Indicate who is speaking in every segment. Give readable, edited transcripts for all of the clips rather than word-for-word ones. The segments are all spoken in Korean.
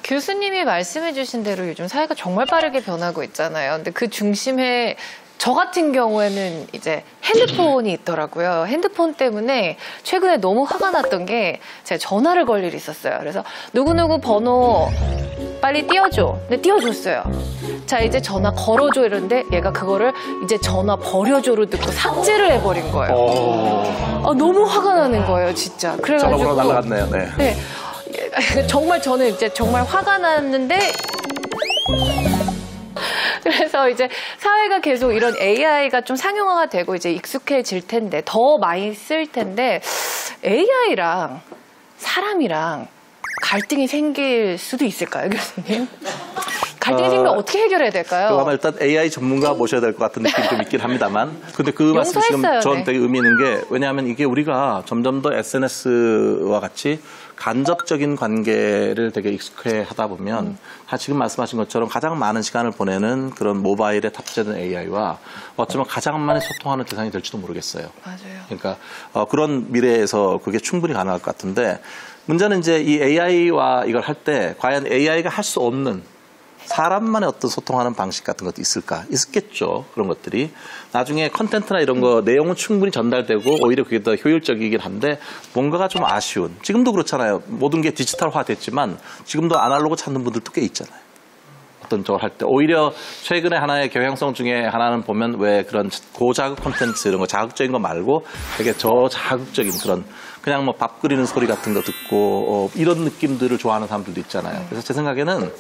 Speaker 1: 교수님이 말씀해 주신 대로 요즘 사회가 정말 빠르게 변하고 있잖아요. 근데 그 중심에 저 같은 경우에는 이제 핸드폰이 있더라고요. 핸드폰 때문에 최근에 너무 화가 났던 게 제가 전화를 걸 일이 있었어요. 그래서 누구누구 번호 빨리 띄워줘. 근데 띄워줬어요. 자, 이제 전화 걸어줘 이러는데 얘가 그거를 이제 전화 버려줘로 듣고 삭제를 해버린 거예요. 너무 화가 나는 거예요, 진짜. 그래가지고
Speaker 2: 전화번호 날라갔네요. 네.
Speaker 1: 네. 정말 저는 이제 정말 화가 났는데 그래서 이제 사회가 계속 이런 AI가 좀 상용화가 되고 이제 익숙해질 텐데 더 많이 쓸 텐데 AI랑 사람이랑 갈등이 생길 수도 있을까요, 교수님? 갈등이 생기면 어떻게 해결해야 될까요?
Speaker 2: 아마 일단 AI 전문가 모셔야 될 것 같은 느낌이 좀 있긴 합니다만 근데 그 말씀 지금 저는 되게 의미 있는 게 왜냐하면 이게 우리가 점점 더 SNS와 같이 간접적인 관계를 되게 익숙해 하다 보면 지금 말씀하신 것처럼 가장 많은 시간을 보내는 그런 모바일에 탑재된 AI와 어쩌면 가장 많이 소통하는 대상이 될지도 모르겠어요.
Speaker 1: 맞아요.
Speaker 2: 그러니까 그런 미래에서 그게 충분히 가능할 것 같은데 문제는 이제 이 AI와 이걸 할 때 과연 AI가 할 수 없는 사람만의 어떤 소통하는 방식 같은 것도 있을까? 있겠죠. 그런 것들이. 나중에 컨텐츠나 이런 거 내용은 충분히 전달되고 오히려 그게 더 효율적이긴 한데 뭔가가 좀 아쉬운. 지금도 그렇잖아요. 모든 게 디지털화 됐지만 지금도 아날로그 찾는 분들도 꽤 있잖아요. 어떤 저걸 할 때. 오히려 최근에 하나의 경향성 중에 하나는 보면 왜 그런 고자극 콘텐츠 이런 거 자극적인 거 말고 되게 저자극적인 그런 그냥 뭐 밥 끓이는 소리 같은 거 듣고 이런 느낌들을 좋아하는 사람들도 있잖아요. 그래서 제 생각에는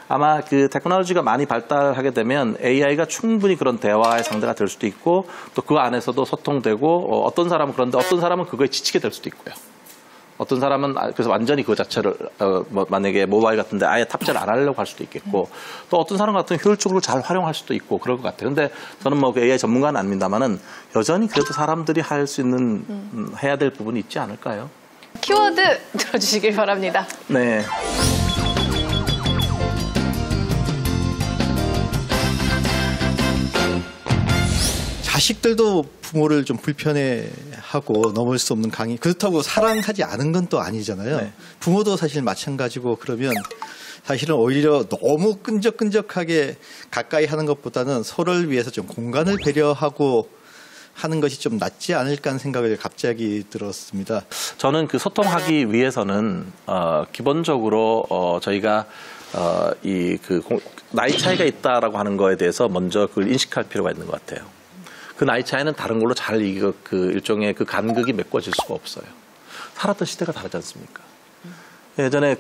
Speaker 2: 아마 그 테크놀로지가 많이 발달하게 되면 AI가 충분히 그런 대화의 상대가 될 수도 있고 또 그 안에서도 소통되고 어떤 사람은 그런데 어떤 사람은 그거에 지치게 될 수도 있고요. 어떤 사람은 그래서 완전히 그 자체를 만약에 모바일 같은데 아예 탑재를 안 하려고 할 수도 있겠고 또 어떤 사람 같은 효율적으로 잘 활용할 수도 있고 그럴 것 같아요. 근데 저는 뭐 AI 전문가는 아닙니다만은 여전히 그래도 사람들이 할 수 있는 해야 될 부분이 있지 않을까요?
Speaker 1: 키워드 들어주시길 바랍니다.
Speaker 2: 네.
Speaker 3: 자식들도 부모를 좀 불편해하고 넘을 수 없는 강의. 그렇다고 사랑하지 않은 건 또 아니잖아요. 네. 부모도 사실 마찬가지고 그러면 사실은 오히려 너무 끈적끈적하게 가까이 하는 것보다는 서로를 위해서 좀 공간을 배려하고 하는 것이 좀 낫지 않을까 하는 생각을 갑자기 들었습니다.
Speaker 2: 저는 그 소통하기 위해서는 기본적으로 저희가 나이 차이가 있다라고 하는 거에 대해서 먼저 그걸 인식할 필요가 있는 것 같아요. 그 나이 차이는 다른 걸로 잘 일종의 그 간극이 메꿔질 수가 없어요. 살았던 시대가 다르지 않습니까? 예전에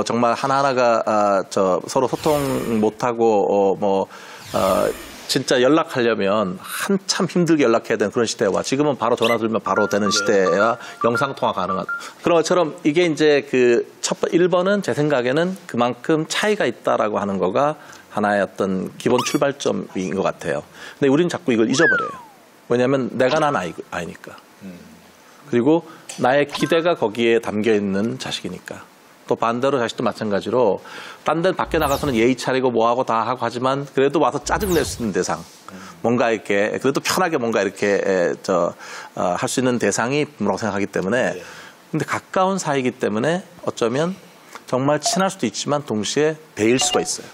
Speaker 2: 정말 하나하나가 서로 소통 못하고 진짜 연락하려면 한참 힘들게 연락해야 되는 그런 시대와 지금은 바로 전화 들면 바로 되는 시대야 영상통화 가능한. 그런 것처럼 이게 이제 1번은 제 생각에는 그만큼 차이가 있다라고 하는 거가 하나의 어떤 기본 출발점인 것 같아요. 근데 우리는 자꾸 이걸 잊어버려요. 왜냐하면 내가 난 아이니까. 그리고 나의 기대가 거기에 담겨 있는 자식이니까. 또 반대로 자식도 마찬가지로 딴 데 밖에 나가서는 예의 차리고 뭐하고 다 하고 하지만 그래도 와서 짜증낼 수 있는 대상. 뭔가 이렇게 그래도 편하게 뭔가 이렇게 할 수 있는 대상이 부모라고 생각하기 때문에 근데 가까운 사이이기 때문에 어쩌면 정말 친할 수도 있지만 동시에 배일 수가 있어요.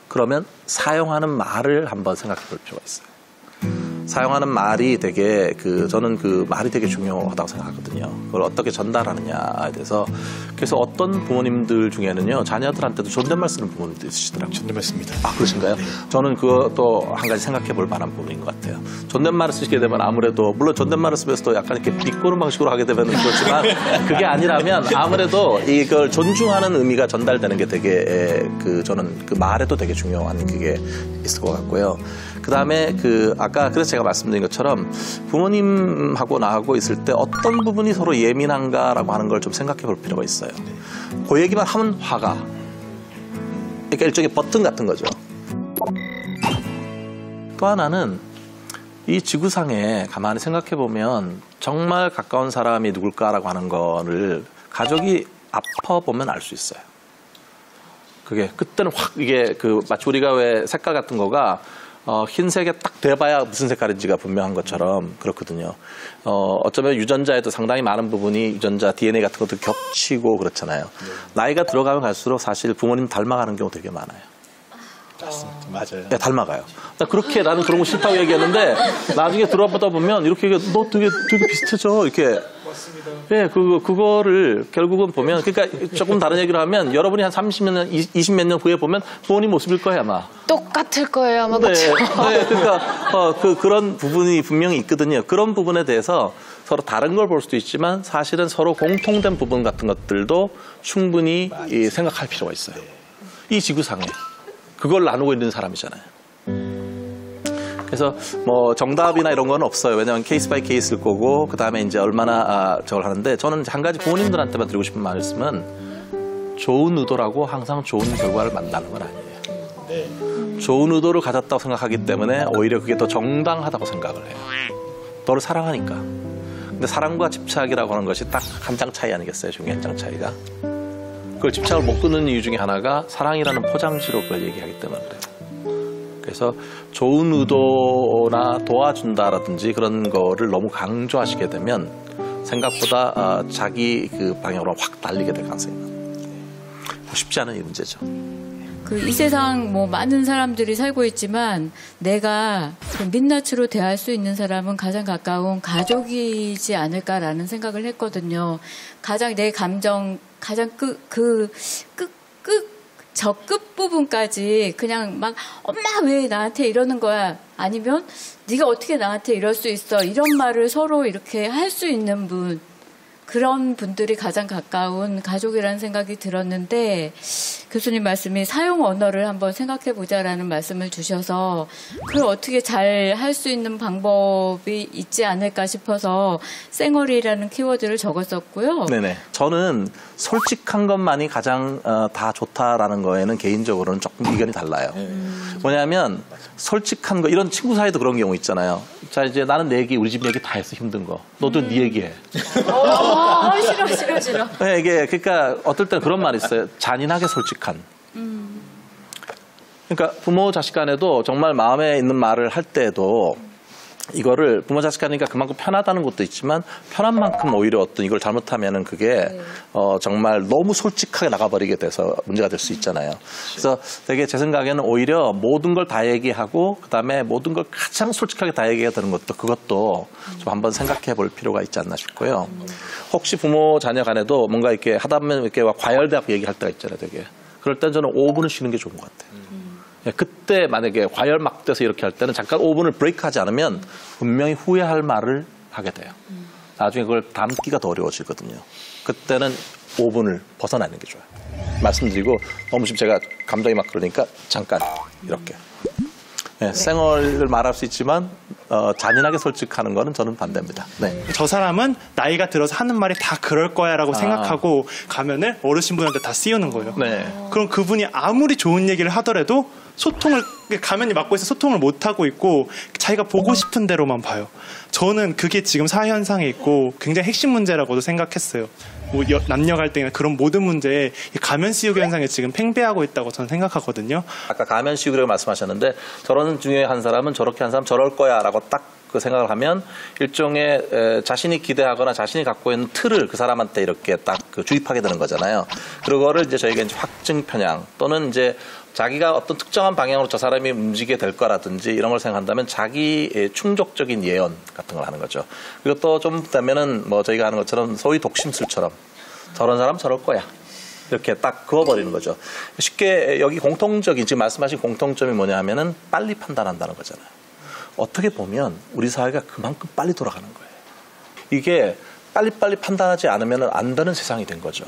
Speaker 2: 그러면 사용하는 말을 한번 생각해 볼 필요가 있어요. 사용하는 말이 되게 저는 그 말이 되게 중요하다고 생각하거든요. 그걸 어떻게 전달하느냐에 대해서 그래서 어떤 부모님들 중에는요 자녀들한테도 존댓말 쓰는 부모님도 있으시더라고요.
Speaker 3: 존댓말 씁니다.
Speaker 2: 아 그러신가요? 네. 저는 그것도 한 가지 생각해 볼 만한 부분인 것 같아요. 존댓말을 쓰시게 되면 아무래도 물론 존댓말을 쓰면서도 약간 이렇게 비꼬는 방식으로 하게 되면 그렇지만 그게 아니라면 아무래도 이걸 존중하는 의미가 전달되는 게 되게 저는 그 말에도 되게 중요한 그게 있을 것 같고요. 그 다음에 아까 그래서 제가 말씀드린 것처럼 부모님하고 나하고 있을 때 어떤 부분이 서로 예민한가라고 하는 걸 좀 생각해 볼 필요가 있어요. 그 얘기만 하면 화가. 그러니까 일종의 버튼 같은 거죠. 또 하나는 이 지구상에 가만히 생각해 보면 정말 가까운 사람이 누굴까라고 하는 거를 가족이 아파보면 알 수 있어요. 그게 그때는 확 이게 마치 우리가 왜 색깔 같은 거가 흰색에 딱 돼봐야 무슨 색깔인지가 분명한 것처럼 그렇거든요. 어쩌면 유전자에도 상당히 많은 부분이 유전자 DNA 같은 것도 겹치고 그렇잖아요. 나이가 들어가면 갈수록 사실 부모님 닮아가는 경우 되게 많아요.
Speaker 3: 맞습니다. 맞아요.
Speaker 2: 네, 닮아가요. 그렇게 나는 그런 거 싫다고 얘기했는데 나중에 들어보다 보면 이렇게 너 되게 비슷해져 이렇게. 맞습니다. 예, 그거를 결국은 보면 그러니까 조금 다른 얘기를 하면 여러분이 한 30몇 년, 20몇 년 후에 보면 부모님 모습일 거예요 아마.
Speaker 1: 똑같을 거예요 아마.
Speaker 2: 네,
Speaker 1: 그렇죠?
Speaker 2: 네, 그러니까 그런 부분이 분명히 있거든요. 그런 부분에 대해서 서로 다른 걸 볼 수도 있지만 사실은 서로 공통된 부분 같은 것들도 충분히 생각할 필요가 있어요. 이 지구상에 그걸 나누고 있는 사람이잖아요. 그래서 뭐 정답이나 이런 건 없어요. 왜냐하면 케이스 바이 케이스일 거고 그 다음에 이제 얼마나 저걸 하는데 저는 한 가지 부모님들한테만 드리고 싶은 말씀은 좋은 의도라고 항상 좋은 결과를 만나는 건 아니에요. 좋은 의도를 가졌다고 생각하기 때문에 오히려 그게 더 정당하다고 생각을 해요. 너를 사랑하니까. 근데 사랑과 집착이라고 하는 것이 딱 한 장 차이 아니겠어요? 종이 한 장 차이가. 그걸 집착을 못 끊는 이유 중에 하나가 사랑이라는 포장지로 그걸 얘기하기 때문에 그래요. 그래서 좋은 의도나 도와준다라든지 그런 거를 너무 강조하시게 되면 생각보다 자기 그 방향으로 확 달리게 될 가능성이 많아요. 쉽지 않은 이 문제죠.
Speaker 4: 이 세상 뭐 많은 사람들이 살고 있지만 내가 민낯으로 대할 수 있는 사람은 가장 가까운 가족이지 않을까라는 생각을 했거든요. 가장 내 감정 가장 저 끝부분까지 그냥 막 엄마 왜 나한테 이러는 거야 아니면 네가 어떻게 나한테 이럴 수 있어 이런 말을 서로 이렇게 할 수 있는 분 그런 분들이 가장 가까운 가족이라는 생각이 들었는데 교수님 말씀이 사용 언어를 한번 생각해 보자라는 말씀을 주셔서 그걸 어떻게 잘 할 수 있는 방법이 있지 않을까 싶어서 쌩얼이라는 키워드를 적었었고요.
Speaker 2: 네네. 저는 솔직한 것만이 가장 다 좋다라는 거에는 개인적으로는 조금 의견이 달라요. 뭐냐면 솔직한 거 이런 친구 사이도 그런 경우 있잖아요. 자 이제 나는 내 얘기 우리 집 얘기 다 했어 힘든 거. 너도 네 얘기해.
Speaker 4: 싫어.
Speaker 2: 네, 이게 그러니까 어떨 때는 그런 말이 있어요. 잔인하게 솔직한. 그러니까 부모 자식 간에도 정말 마음에 있는 말을 할 때에도 이거를 부모 자식 간이니까 그만큼 편하다는 것도 있지만 편한 만큼 오히려 어떤 이걸 잘못하면은 그게 정말 너무 솔직하게 나가버리게 돼서 문제가 될 수 있잖아요. 그래서 되게 제 생각에는 오히려 모든 걸 다 얘기하고 그다음에 모든 걸 가장 솔직하게 다 얘기해야 되는 것도 그것도 좀 한번 생각해 볼 필요가 있지 않나 싶고요. 혹시 부모 자녀 간에도 뭔가 이렇게 하다 보면 이렇게 과열되고 얘기할 때가 있잖아요. 되게 그럴 땐 저는 5분을 쉬는 게 좋은 것 같아요. 그때 만약에 과열 막 돼서 이렇게 할 때는 잠깐 5분을 브레이크하지 않으면 분명히 후회할 말을 하게 돼요. 나중에 그걸 담기가 더 어려워지거든요. 그때는 5분을 벗어나는 게 좋아요. 말씀드리고 너무 지금 제가 감정이 막 그러니까 잠깐 이렇게. 네, 쌩얼을 말할 수 있지만 잔인하게 솔직하는 거는 저는 반대입니다. 네.
Speaker 5: 저 사람은 나이가 들어서 하는 말이 다 그럴 거야라고 생각하고 가면을 어르신분한테 다 씌우는 거예요.
Speaker 2: 네.
Speaker 5: 그럼 그분이 아무리 좋은 얘기를 하더라도 소통을 가면이 막고 있어 소통을 못 하고 있고 자기가 보고 싶은 대로만 봐요. 저는 그게 지금 사회 현상에 있고 굉장히 핵심 문제라고도 생각했어요. 뭐 남녀 갈등이나 그런 모든 문제에 가면 씌우기 현상이 지금 팽배하고 있다고 저는 생각하거든요.
Speaker 2: 아까 가면 씌우기라고 말씀하셨는데 저런 중에 한 사람은 저렇게 한 사람 저럴 거야라고 딱 그 생각을 하면 일종의 자신이 기대하거나 자신이 갖고 있는 틀을 그 사람한테 이렇게 딱 그 주입하게 되는 거잖아요. 그거를 이제 저희가 이제 확증 편향 또는 이제 자기가 어떤 특정한 방향으로 저 사람이 움직이게 될 거라든지 이런 걸 생각한다면 자기 충족적인 예언 같은 걸 하는 거죠. 그리고 또 좀 되면은 뭐 저희가 하는 것처럼 소위 독심술처럼 저런 사람 저럴 거야. 이렇게 딱 그어버리는 거죠. 쉽게 여기 공통적인 지금 말씀하신 공통점이 뭐냐 하면은 빨리 판단한다는 거잖아요. 어떻게 보면 우리 사회가 그만큼 빨리 돌아가는 거예요. 이게 빨리빨리 판단하지 않으면 안 되는 세상이 된 거죠.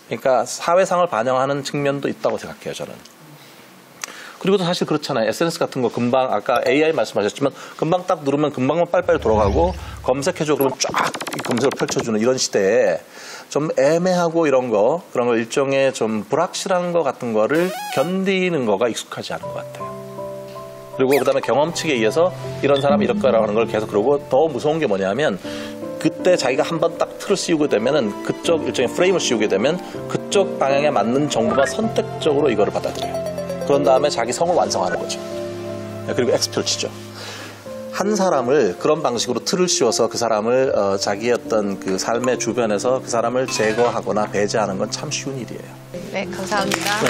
Speaker 2: 그러니까 사회상을 반영하는 측면도 있다고 생각해요, 저는. 그리고 또 사실 그렇잖아요. SNS 같은 거 금방 아까 AI 말씀하셨지만 금방 딱 누르면 금방만 빨리빨리 돌아가고 검색해줘 그러면 쫙 검색을 펼쳐주는 이런 시대에 좀 애매하고 이런 거 그런 거 일종의 좀 불확실한 거 같은 거를 견디는 거가 익숙하지 않은 것 같아요. 그리고 그다음에 경험치에 의해서 이런 사람이 이럴 거라고 하는 걸 계속 그러고 더 무서운 게 뭐냐면 그때 자기가 한번 딱 틀을 씌우게 되면은 그쪽 일종의 프레임을 씌우게 되면 그쪽 방향에 맞는 정보가 선택적으로 이거를 받아들여요. 그런 다음에 자기 성을 완성하는 거죠. 그리고 엑스펼치죠. 한 사람을 그런 방식으로 틀을 씌워서 그 사람을 자기의 어떤 그 삶의 주변에서 그 사람을 제거하거나 배제하는 건 참 쉬운 일이에요.
Speaker 1: 네, 감사합니다.
Speaker 2: 네.